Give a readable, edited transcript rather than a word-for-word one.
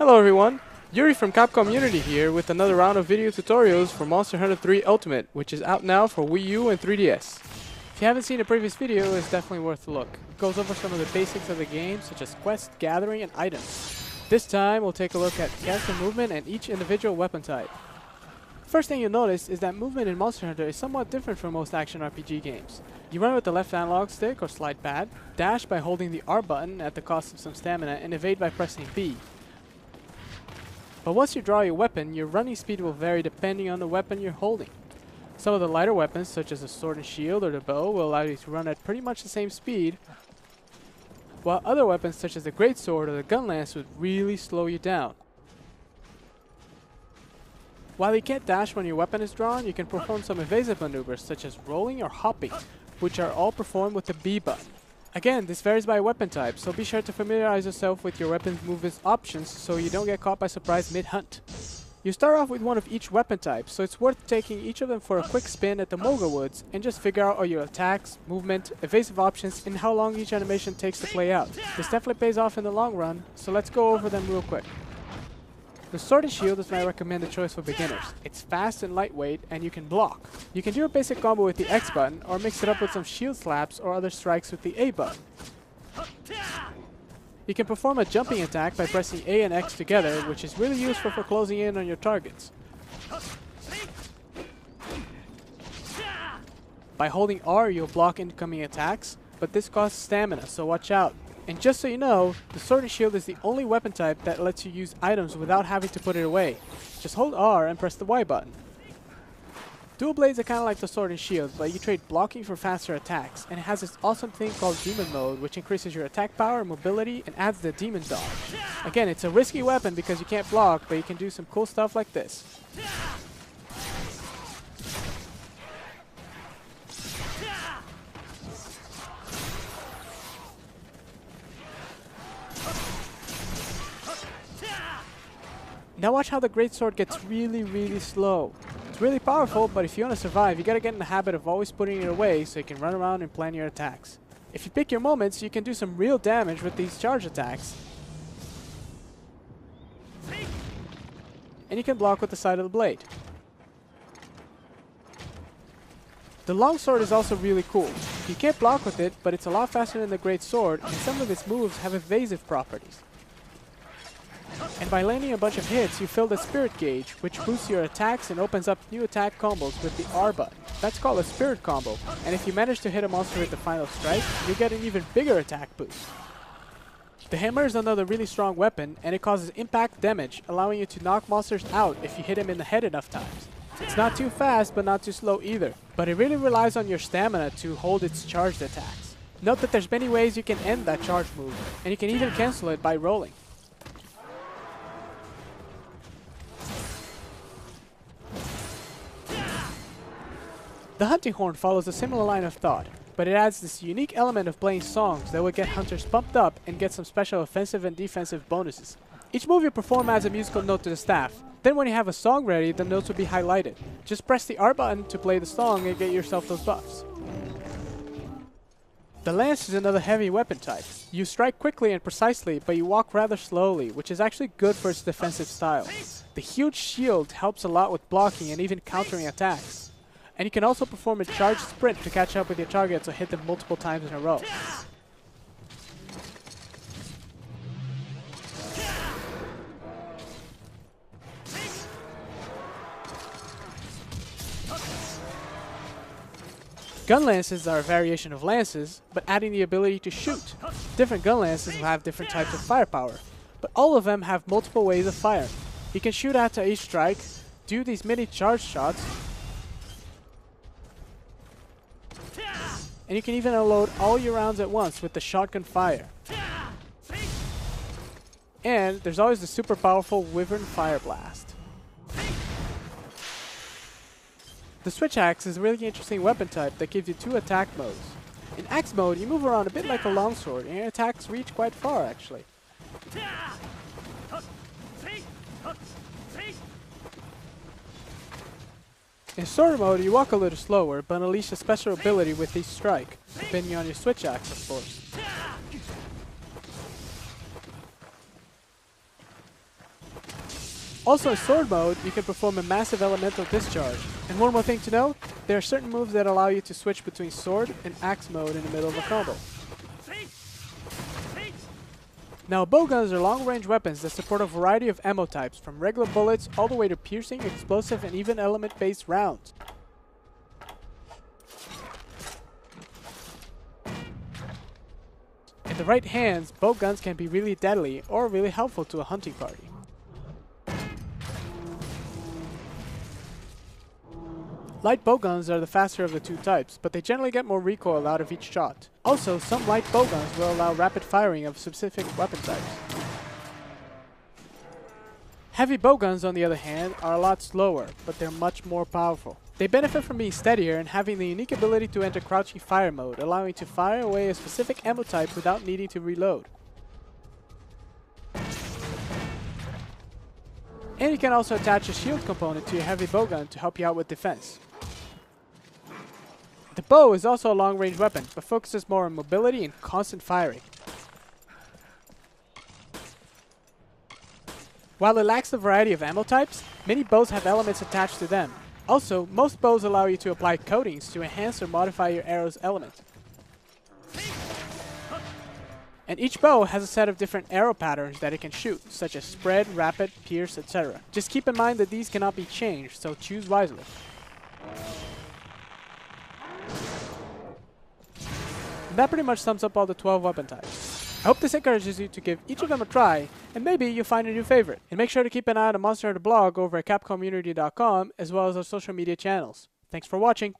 Hello everyone, Yuri from Capcom Unity here with another round of video tutorials for Monster Hunter 3 Ultimate, which is out now for Wii U and 3DS. If you haven't seen a previous video, it's definitely worth a look. It goes over some of the basics of the game, such as quest, gathering, and items. This time, we'll take a look at character movement and each individual weapon type. First thing you'll notice is that movement in Monster Hunter is somewhat different from most action RPG games. You run with the left analog stick or slide pad, dash by holding the R button at the cost of some stamina, and evade by pressing B. But once you draw your weapon, your running speed will vary depending on the weapon you're holding. Some of the lighter weapons, such as the sword and shield or the bow, will allow you to run at pretty much the same speed, while other weapons such as the greatsword or the gun lance would really slow you down. While you can't dash when your weapon is drawn, you can perform some evasive maneuvers such as rolling or hopping, which are all performed with the B button. Again, this varies by weapon type, so be sure to familiarize yourself with your weapon's movement options so you don't get caught by surprise mid-hunt. You start off with one of each weapon type, so it's worth taking each of them for a quick spin at the Mulga Woods and just figure out all your attacks, movement, evasive options, and how long each animation takes to play out. This definitely pays off in the long run, so let's go over them real quick. The Sword and Shield is my recommended choice for beginners. It's fast and lightweight, and you can block. You can do a basic combo with the X button, or mix it up with some shield slaps or other strikes with the A button. You can perform a jumping attack by pressing A and X together, which is really useful for closing in on your targets. By holding R, you'll block incoming attacks, but this costs stamina, so watch out. And just so you know, the Sword and Shield is the only weapon type that lets you use items without having to put it away. Just hold R and press the Y button. Dual blades are kind of like the Sword and Shield, but you trade blocking for faster attacks, and it has this awesome thing called Demon Mode, which increases your attack power, mobility, and adds the Demon Dodge. Again, it's a risky weapon because you can't block, but you can do some cool stuff like this. Now watch how the greatsword gets really slow. It's really powerful, but if you want to survive, you gotta get in the habit of always putting it away so you can run around and plan your attacks. If you pick your moments, you can do some real damage with these charge attacks. And you can block with the side of the blade. The longsword is also really cool. You can't block with it, but it's a lot faster than the greatsword, and some of its moves have evasive properties. And by landing a bunch of hits, you fill the spirit gauge, which boosts your attacks and opens up new attack combos with the R button. That's called a spirit combo, and if you manage to hit a monster with the final strike, you get an even bigger attack boost. The hammer is another really strong weapon, and it causes impact damage, allowing you to knock monsters out if you hit them in the head enough times. It's not too fast, but not too slow either, but it really relies on your stamina to hold its charged attacks. Note that there's many ways you can end that charge move, and you can even cancel it by rolling. The hunting horn follows a similar line of thought, but it adds this unique element of playing songs that will get hunters pumped up and get some special offensive and defensive bonuses. Each move you perform adds a musical note to the staff. Then when you have a song ready, the notes will be highlighted. Just press the R button to play the song and get yourself those buffs. The lance is another heavy weapon type. You strike quickly and precisely, but you walk rather slowly, which is actually good for its defensive style. The huge shield helps a lot with blocking and even countering attacks. And you can also perform a charged sprint to catch up with your targets or hit them multiple times in a row. Gun lances are a variation of lances, but adding the ability to shoot. Different gun lances will have different types of firepower, but all of them have multiple ways of firing. You can shoot after each strike, do these mini charge shots, and you can even unload all your rounds at once with the shotgun fire. And there's always the super powerful Wyvern Fire Blast. The Switch Axe is a really interesting weapon type that gives you two attack modes. In Axe mode, you move around a bit like a longsword, and your attacks reach quite far actually. In sword mode, you walk a little slower, but unleash a special ability with each strike, depending on your switch axe, of course. Also in sword mode, you can perform a massive elemental discharge. And one more thing to know, there are certain moves that allow you to switch between sword and axe mode in the middle of a combo. Now bowguns are long-range weapons that support a variety of ammo types, from regular bullets all the way to piercing, explosive, and even element-based rounds. In the right hands, bowguns can be really deadly or really helpful to a hunting party. Light bowguns are the faster of the two types, but they generally get more recoil out of each shot. Also, some light bowguns will allow rapid firing of specific weapon types. Heavy bowguns, on the other hand, are a lot slower, but they're much more powerful. They benefit from being steadier and having the unique ability to enter crouching fire mode, allowing you to fire away a specific ammo type without needing to reload. And you can also attach a shield component to your heavy bowgun to help you out with defense. The bow is also a long-range weapon, but focuses more on mobility and constant firing. While it lacks the variety of ammo types, many bows have elements attached to them. Also, most bows allow you to apply coatings to enhance or modify your arrow's element. And each bow has a set of different arrow patterns that it can shoot, such as spread, rapid, pierce, etc. Just keep in mind that these cannot be changed, so choose wisely. And that pretty much sums up all the 12 weapon types. I hope this encourages you to give each of them a try, and maybe you'll find a new favorite. And make sure to keep an eye on the Monster Hunter blog over at capcommunity.com, as well as our social media channels. Thanks for watching!